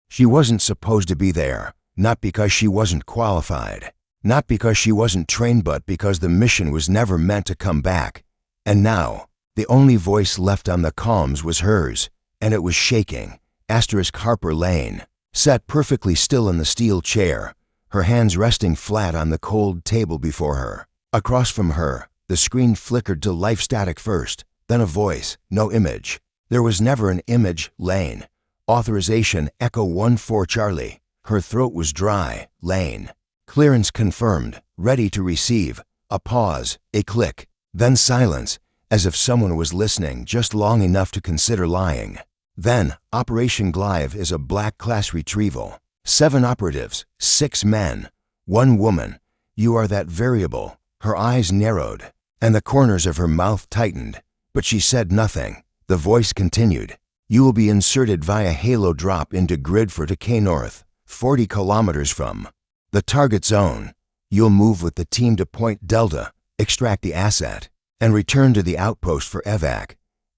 She wasn't supposed to be there, not because she wasn't qualified, not because she wasn't trained, but because the mission was never meant to come back. And now, the only voice left on the comms was hers, and it was shaking. Harper Lane sat perfectly still in the steel chair, her hands resting flat on the cold table before her. Across from her, the screen flickered to life static first, then a voice, no image. There was never an image. Lane. Authorization Echo 14 Charlie. Her throat was dry. Lane. Clearance confirmed. Ready to receive. A pause, a click, then silence, as if someone was listening just long enough to consider lying. Then, Operation Glive is a black class retrieval. 7 operatives, 6 men, 1 woman. You are that variable. Her eyes narrowed, and the corners of her mouth tightened, but she said nothing. The voice continued. You will be inserted via halo drop into grid for K North, 40 kilometers from the target zone. You'll move with the team to Point Delta, extract the asset, and return to the outpost for evac.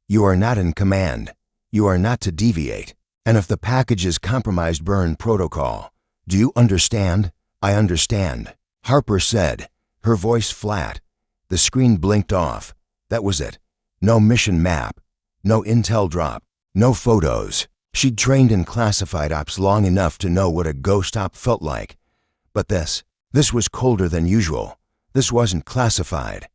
You are not in command. You are not to deviate. And if the package is compromised, burn protocol. Do you understand? I understand, Harper said, her voice flat. The screen blinked off. That was it. No mission map. No intel drop. No photos. She'd trained in classified ops long enough to know what a ghost op felt like. But this was colder than usual. This wasn't classified.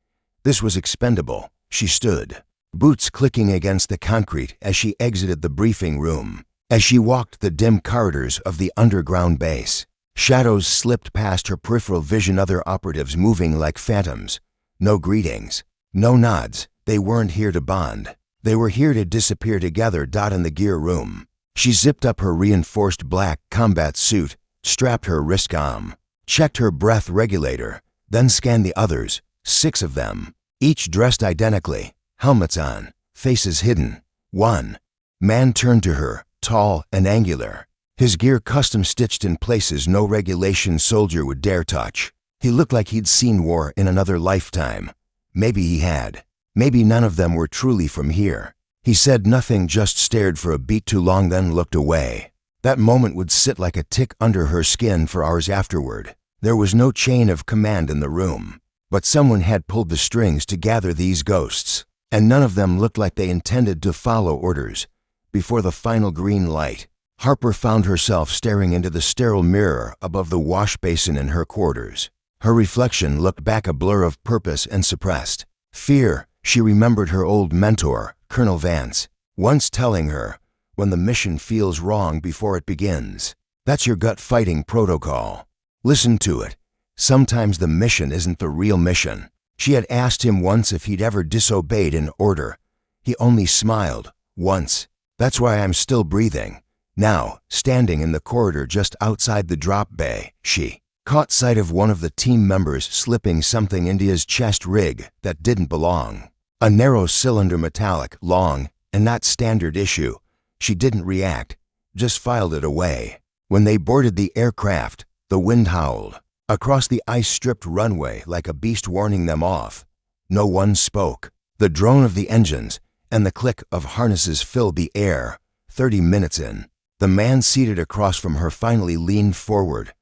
This was expendable. She stood, boots clicking against the concrete as she exited the briefing room. As she walked the dim corridors of the underground base, shadows slipped past her peripheral vision, other operatives moving like phantoms. No greetings, no nods. They weren't here to bond. They were here to disappear together. In the gear room, she zipped up her reinforced black combat suit, strapped her wrist comm, checked her breath regulator, then scanned the others, 6 of them, each dressed identically, helmets on, faces hidden. One man turned to her, tall and angular, his gear custom stitched in places no regulation soldier would dare touch. He looked like he'd seen war in another lifetime. Maybe he had. Maybe none of them were truly from here. He said nothing, just stared for a beat too long, then looked away. That moment would sit like a tick under her skin for hours afterward. There was no chain of command in the room, but someone had pulled the strings to gather these ghosts, and none of them looked like they intended to follow orders. Before the final green light, Harper found herself staring into the sterile mirror above the wash basin in her quarters. Her reflection looked back, a blur of purpose and suppressed fear. She remembered her old mentor, Colonel Vance, once telling her, when the mission feels wrong before it begins, that's your gut fighting protocol. Listen to it. Sometimes the mission isn't the real mission. She had asked him once if he'd ever disobeyed an order. He only smiled, once. That's why I'm still breathing. Now, standing in the corridor just outside the drop bay, she caught sight of one of the team members slipping something into his chest rig that didn't belong. A narrow cylinder, metallic, long, and not standard issue. She didn't react, just filed it away. When they boarded the aircraft, the wind howled across the ice-stripped runway like a beast warning them off. No one spoke. The drone of the engines and the click of harnesses filled the air. 30 minutes in, the man seated across from her finally leaned forward.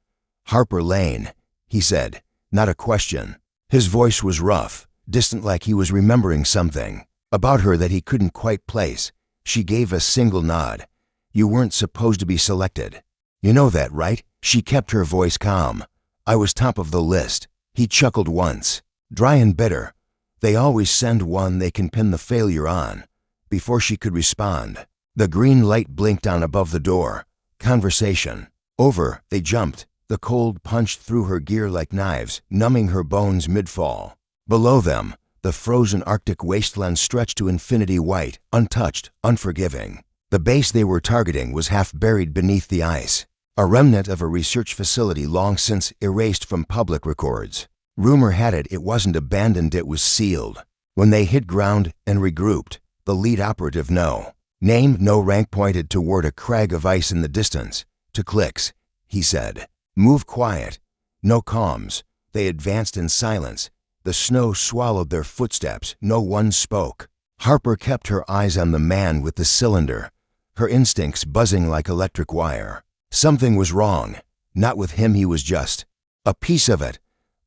Harper Lane, he said, not a question. His voice was rough, distant, like he was remembering something about her that he couldn't quite place. She gave a single nod. You weren't supposed to be selected. You know that, right? She kept her voice calm. I was top of the list. He chuckled once, dry and bitter. They always send one they can pin the failure on. Before she could respond, the green light blinked on above the door. Conversation over. They jumped. The cold punched through her gear like knives, numbing her bones mid-fall. Below them, the frozen Arctic wasteland stretched to infinity, white, untouched, unforgiving. The base they were targeting was half buried beneath the ice, a remnant of a research facility long since erased from public records. Rumor had it wasn't abandoned, it was sealed. When they hit ground and regrouped, the lead operative, no name, no rank, pointed toward a crag of ice in the distance. To clicks, he said. Move quiet. No comms. They advanced in silence. The snow swallowed their footsteps. No one spoke. Harper kept her eyes on the man with the cylinder, her instincts buzzing like electric wire. Something was wrong. Not with him, he was just a piece of it.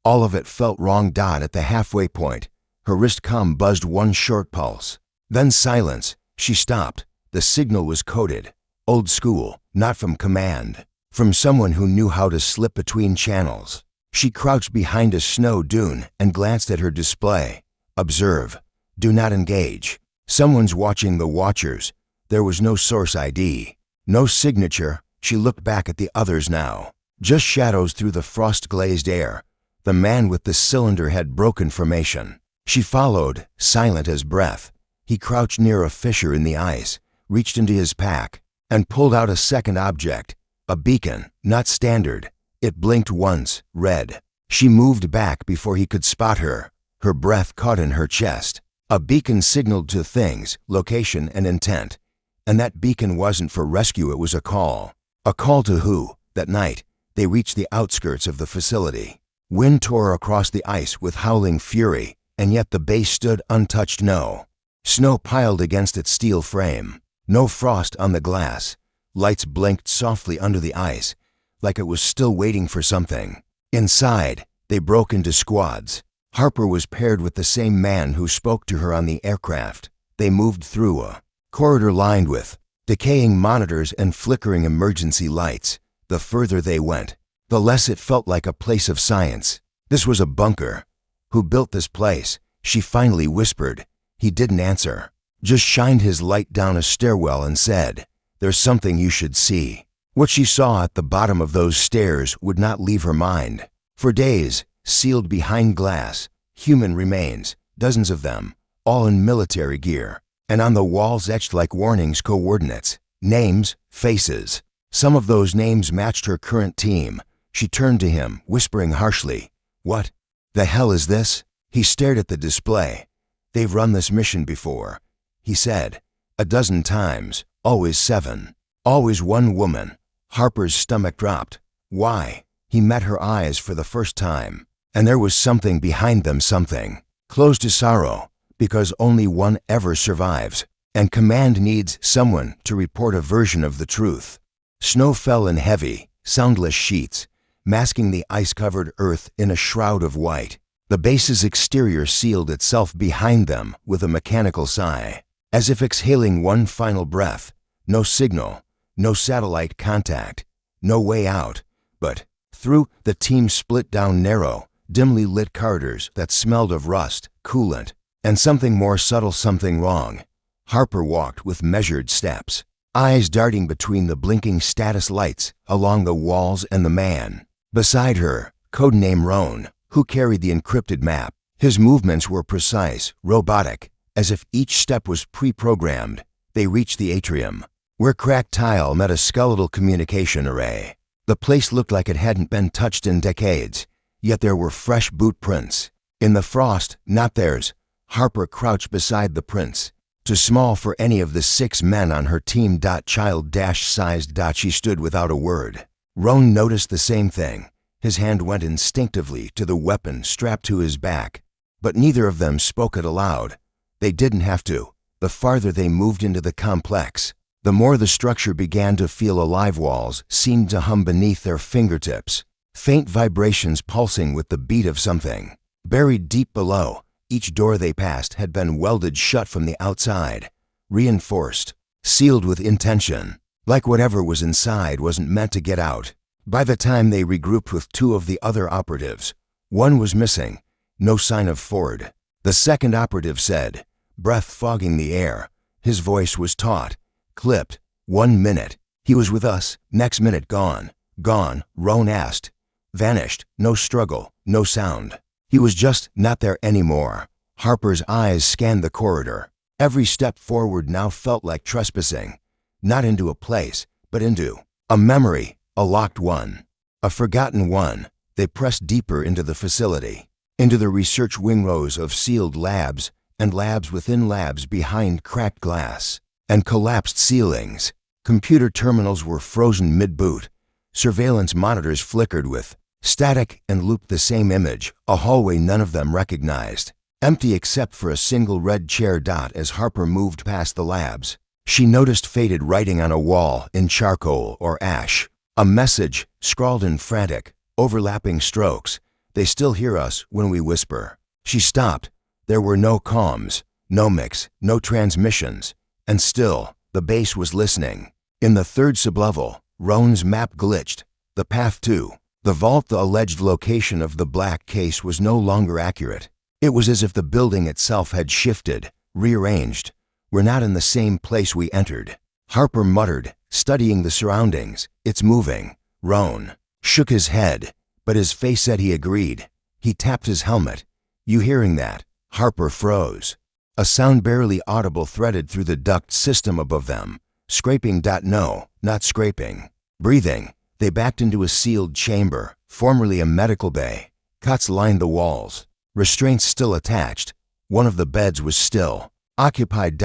All of it felt wrong. At the halfway point, her wrist buzzed one short pulse. Then silence. She stopped. The signal was coded. Old school, not from command. From someone who knew how to slip between channels. She crouched behind a snow dune and glanced at her display. Observe. Do not engage. Someone's watching the watchers. There was no source ID. No signature. She looked back at the others now. Just shadows through the frost-glazed air. The man with the cylinder had broken formation. She followed, silent as breath. He crouched near a fissure in the ice, reached into his pack, and pulled out a second object. A beacon, not standard. It blinked once, red. She moved back before he could spot her. Her breath caught in her chest. A beacon signaled to things, location and intent. And that beacon wasn't for rescue, it was a call. A call to who? That night, they reached the outskirts of the facility. Wind tore across the ice with howling fury, and yet the base stood untouched. No snow piled against its steel frame. No frost on the glass. Lights blinked softly under the ice, like it was still waiting for something. Inside, they broke into squads. Harper was paired with the same man who spoke to her on the aircraft. They moved through a corridor lined with decaying monitors and flickering emergency lights. The further they went, the less it felt like a place of science. This was a bunker. Who built this place? She finally whispered. He didn't answer. Just shined his light down a stairwell and said, "There's something you should see." What she saw at the bottom of those stairs would not leave her mind. For days, sealed behind glass, human remains, dozens of them, all in military gear. And on the walls etched like warnings, coordinates, names, faces. Some of those names matched her current team. She turned to him, whispering harshly, "What the hell is this?" He stared at the display. "They've run this mission before," he said. "A dozen times, always 7. Always one woman." Harper's stomach dropped. Why? He met her eyes for the first time. And there was something behind them, something close to sorrow, because only one ever survives. And command needs someone to report a version of the truth. Snow fell in heavy, soundless sheets, masking the ice-covered earth in a shroud of white. The base's exterior sealed itself behind them with a mechanical sigh, as if exhaling one final breath. No signal, no satellite contact, no way out. But through the team split down narrow, dimly lit corridors that smelled of rust, coolant, and something more subtle, something wrong. Harper walked with measured steps, eyes darting between the blinking status lights along the walls and the man beside her, codename Roan, who carried the encrypted map. His movements were precise, robotic, as if each step was pre-programmed. They reached the atrium, where cracked tile met a skeletal communication array. The place looked like it hadn't been touched in decades, yet there were fresh boot prints. In the frost, not theirs. Harper crouched beside the prints, too small for any of the 6 men on her team. Child-sized. She stood without a word. Roan noticed the same thing. His hand went instinctively to the weapon strapped to his back, but neither of them spoke it aloud. They didn't have to. The farther they moved into the complex, the more the structure began to feel alive. Walls seemed to hum beneath their fingertips, faint vibrations pulsing with the beat of something buried deep below. Each door they passed had been welded shut from the outside, reinforced, sealed with intention, like whatever was inside wasn't meant to get out. By the time they regrouped with 2 of the other operatives, one was missing, no sign of Ford. The second operative said, breath fogging the air. His voice was taut, clipped. 1 minute, he was with us, next minute gone. Gone, Roan asked. Vanished, no struggle, no sound. He was just not there anymore. Harper's eyes scanned the corridor. Every step forward now felt like trespassing, not into a place, but into a memory, a locked one, a forgotten one. They pressed deeper into the facility, into the research wing, rows of sealed labs, and labs within labs behind cracked glass and collapsed ceilings. Computer terminals were frozen mid-boot. Surveillance monitors flickered with static and looped the same image, a hallway none of them recognized, empty except for a single red chair. As Harper moved past the labs, she noticed faded writing on a wall in charcoal or ash. A message, scrawled in frantic, overlapping strokes. They still hear us when we whisper. She stopped. There were no comms, no mix, no transmissions. And still, the base was listening. In the third sublevel, Roan's map glitched. The path to the vault, the alleged location of the black case, was no longer accurate. It was as if the building itself had shifted, rearranged. We're not in the same place we entered. Harper muttered, studying the surroundings. It's moving. Roan shook his head, but his face said he agreed. He tapped his helmet. You hearing that? Harper froze. A sound barely audible threaded through the duct system above them. Scraping. No, not scraping. Breathing. They backed into a sealed chamber, formerly a medical bay. Cots lined the walls. Restraints still attached. One of the beds was still occupied.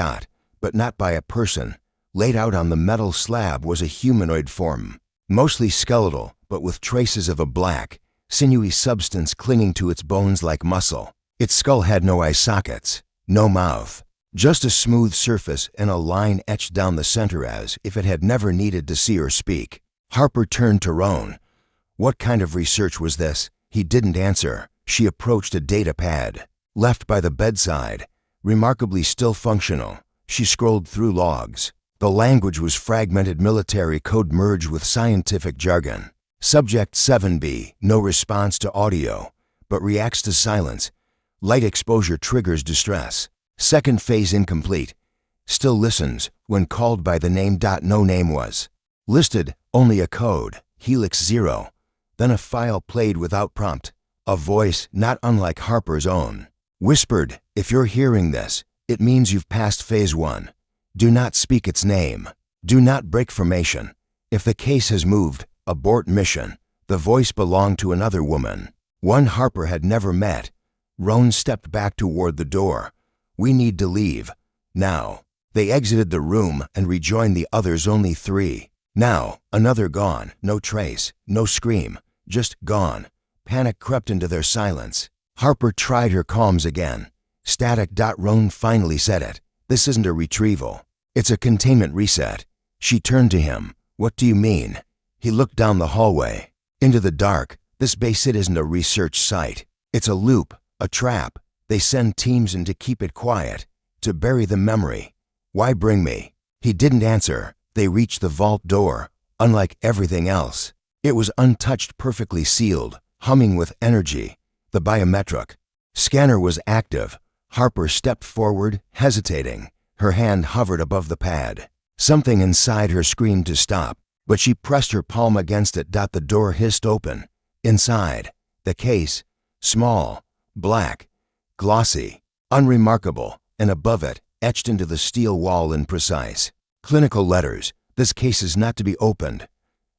But not by a person. Laid out on the metal slab was a humanoid form, mostly skeletal, but with traces of a black, sinewy substance clinging to its bones like muscle. Its skull had no eye sockets, no mouth, just a smooth surface and a line etched down the center as if it had never needed to see or speak. Harper turned to Roan. What kind of research was this? He didn't answer. She approached a data pad, left by the bedside, remarkably still functional. She scrolled through logs. The language was fragmented military code merged with scientific jargon. Subject 7B, no response to audio, but reacts to silence. Light exposure triggers distress. Second phase incomplete. Still listens when called by the name. No name was listed, only a code, Helix 0. Then a file played without prompt. A voice not unlike Harper's own whispered, if you're hearing this, it means you've passed phase 1. Do not speak its name. Do not break formation. If the case has moved, abort mission. The voice belonged to another woman, one Harper had never met. Roan stepped back toward the door. We need to leave. Now. They exited the room and rejoined the others, only 3. Now, another gone, no trace, no scream, just gone. Panic crept into their silence. Harper tried her comms again. Static. Roan finally said it. This isn't a retrieval. It's a containment reset. She turned to him. What do you mean? He looked down the hallway, into the dark. This base, it isn't a research site. It's a loop, a trap. They send teams in to keep it quiet, to bury the memory. Why bring me? He didn't answer. They reached the vault door. Unlike everything else, it was untouched, perfectly sealed, humming with energy. The biometric scanner was active. Harper stepped forward, hesitating. Her hand hovered above the pad. Something inside her screamed to stop, but she pressed her palm against it. The door hissed open. Inside, the case, small, black, glossy, unremarkable, and above it, etched into the steel wall in precise, clinical letters, this case is not to be opened.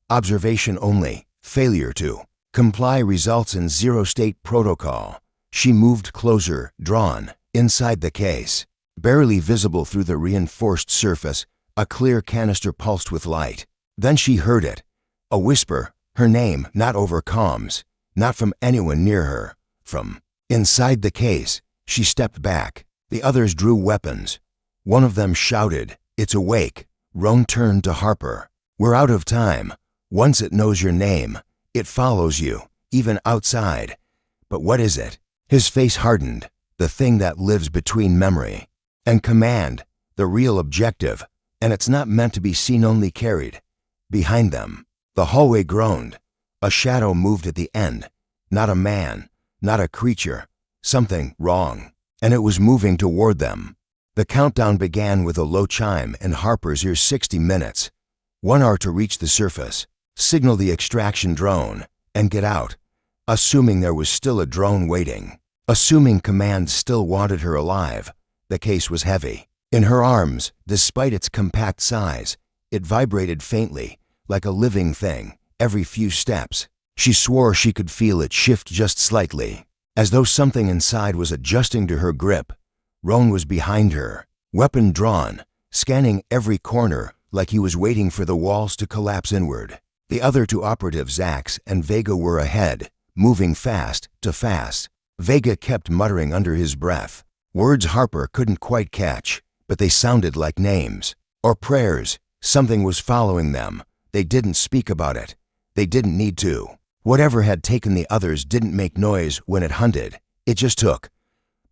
Observation only. Failure to comply results in zero-state protocol. She moved closer, drawn, inside the case. Barely visible through the reinforced surface, a clear canister pulsed with light. Then she heard it. A whisper, her name, not over comms, not from anyone near her, from inside the case. She stepped back. The others drew weapons. One of them shouted, "It's awake." Roan turned to Harper. We're out of time. Once it knows your name, it follows you, even outside. But what is it? His face hardened. The thing that lives between memory and command, the real objective, and it's not meant to be seen, only carried. Behind them, the hallway groaned. A shadow moved at the end. Not a man, not a creature. Something wrong, and it was moving toward them. The countdown began with a low chime in Harper's ear. 60 minutes. 1 hour to reach the surface, signal the extraction drone, and get out. Assuming there was still a drone waiting. Assuming command still wanted her alive. The case was heavy. In her arms, despite its compact size, it vibrated faintly, like a living thing, every few steps. She swore she could feel it shift just slightly, as though something inside was adjusting to her grip. Roan was behind her, weapon drawn, scanning every corner like he was waiting for the walls to collapse inward. The other 2 operatives, Zax and Vega, were ahead, moving fast to fast. Vega kept muttering under his breath, words Harper couldn't quite catch, but they sounded like names or prayers. Something was following them. They didn't speak about it. They didn't need to. Whatever had taken the others didn't make noise when it hunted. It just took.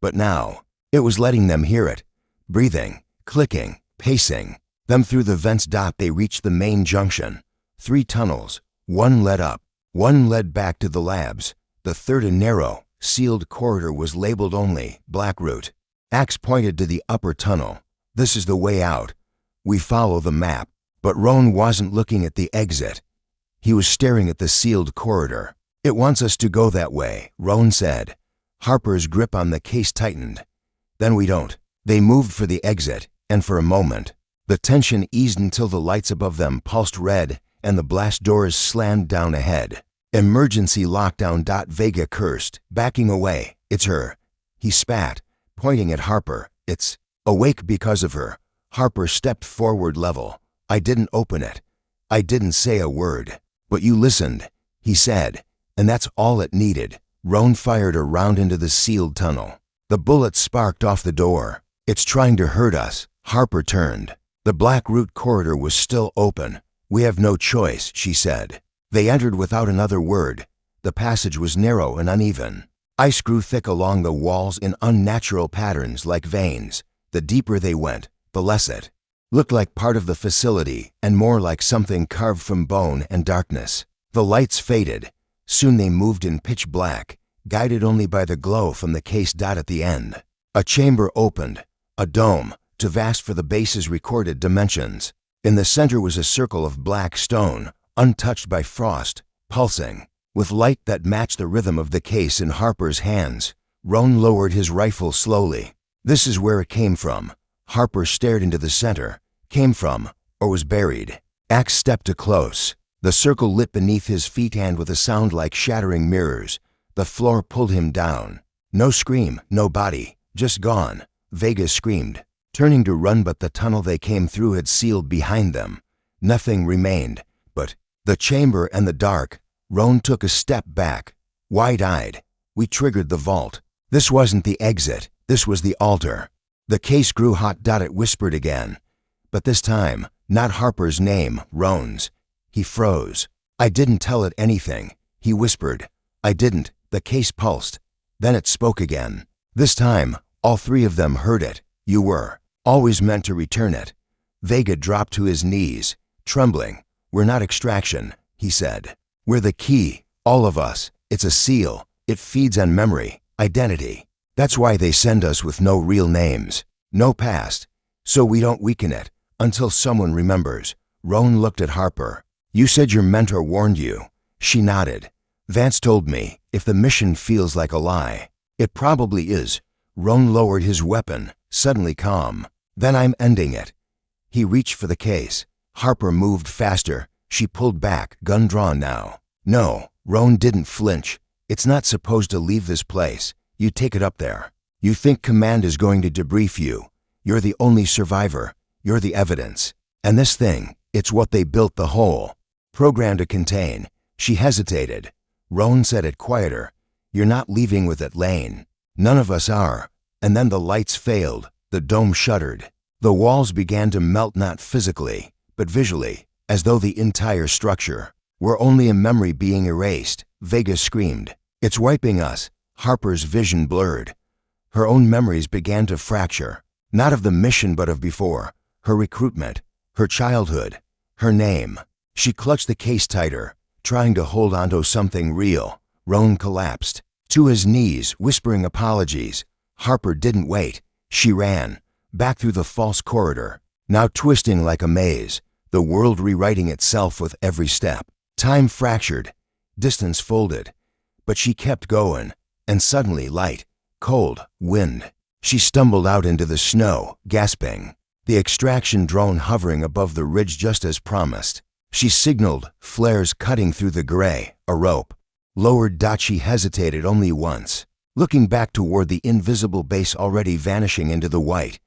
But now, it was letting them hear it. Breathing, clicking, pacing. Them through the vents. They reached the main junction. 3 tunnels. One led up. One led back to the labs. The third, a narrow, sealed corridor, was labeled only Black Route. Axe pointed to the upper tunnel. This is the way out. We follow the map. But Roan wasn't looking at the exit. He was staring at the sealed corridor. It wants us to go that way, Roan said. Harper's grip on the case tightened. Then we don't. They moved for the exit, and for a moment, the tension eased until the lights above them pulsed red and the blast doors slammed down ahead. Emergency lockdown. Vega cursed, backing away. It's her. He spat, pointing at Harper. It's awake because of her. Harper stepped forward level. I didn't open it. I didn't say a word. But you listened, he said, and that's all it needed. Roan fired a round into the sealed tunnel. The bullet sparked off the door. It's trying to hurt us. Harper turned. The Black Route corridor was still open. We have no choice, she said. They entered without another word. The passage was narrow and uneven. Ice grew thick along the walls in unnatural patterns like veins. The deeper they went, the less it looked like part of the facility and more like something carved from bone and darkness. The lights faded. Soon they moved in pitch black, guided only by the glow from the case. At the end, a chamber opened, a dome, too vast for the base's recorded dimensions. In the center was a circle of black stone, untouched by frost, pulsing, with light that matched the rhythm of the case in Harper's hands. Roan lowered his rifle slowly. This is where it came from. Harper stared into the center. Came from, or was buried. Axe stepped too close. The circle lit beneath his feet, and with a sound like shattering mirrors, the floor pulled him down. No scream, no body, just gone. Vega screamed, turning to run, but the tunnel they came through had sealed behind them. Nothing remained but the chamber and the dark. Roan took a step back, wide-eyed. We triggered the vault. This wasn't the exit. This was the altar. The case grew hot. It whispered again. But this time, not Harper's name, Roan's. He froze. I didn't tell it anything, he whispered. I didn't. The case pulsed. Then it spoke again. This time, all 3 of them heard it. You were always meant to return it. Vega dropped to his knees, trembling. We're not extraction, he said. We're the key, all of us. It's a seal. It feeds on memory, identity. That's why they send us with no real names, no past, so we don't weaken it until someone remembers. Roan looked at Harper. You said your mentor warned you. She nodded. Vance told me, if the mission feels like a lie, it probably is. Roan lowered his weapon, suddenly calm. Then I'm ending it. He reached for the case. Harper moved faster. She pulled back, gun drawn now. No, Roan didn't flinch. It's not supposed to leave this place. You take it up there. You think command is going to debrief you. You're the only survivor. You're the evidence. And this thing, it's what they built the whole program to contain. She hesitated. Roan said it quieter. You're not leaving with it, Lane. None of us are. And then the lights failed. The dome shuddered. The walls began to melt, not physically, but visually, as though the entire structure were only a memory being erased. Vega screamed. It's wiping us. Harper's vision blurred. Her own memories began to fracture. Not of the mission, but of before. Her recruitment, her childhood, her name. She clutched the case tighter, trying to hold onto something real. Roan collapsed to his knees, whispering apologies. Harper didn't wait. She ran, back through the false corridor, now twisting like a maze, the world rewriting itself with every step. Time fractured, distance folded, but she kept going, and suddenly light, cold, wind. She stumbled out into the snow, gasping. The extraction drone hovering above the ridge just as promised. She signaled, flares cutting through the gray, a rope. Lowered. She hesitated only once, looking back toward the invisible base already vanishing into the white.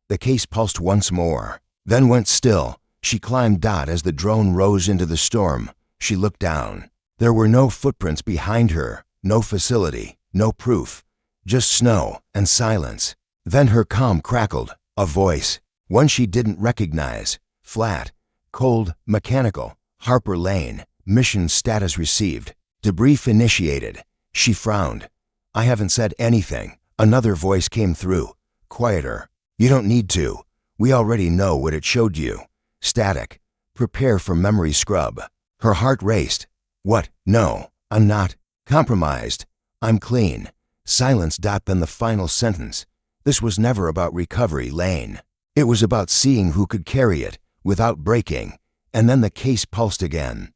The case pulsed once more, then went still. She climbed. As the drone rose into the storm, she looked down. There were no footprints behind her, no facility, no proof, just snow and silence. Then her comm crackled, a voice, one she didn't recognize, flat, cold, mechanical. Harper Lane, Mission status received. Debrief initiated. She frowned. I haven't said anything. Another voice came through. Quieter. You don't need to. We already know what it showed you. Static. Prepare for memory scrub. Her heart raced. What? No, I'm not compromised. I'm clean. Silence. Then the final sentence. This was never about recovery lane. It was about seeing who could carry it without breaking. And then the case pulsed again.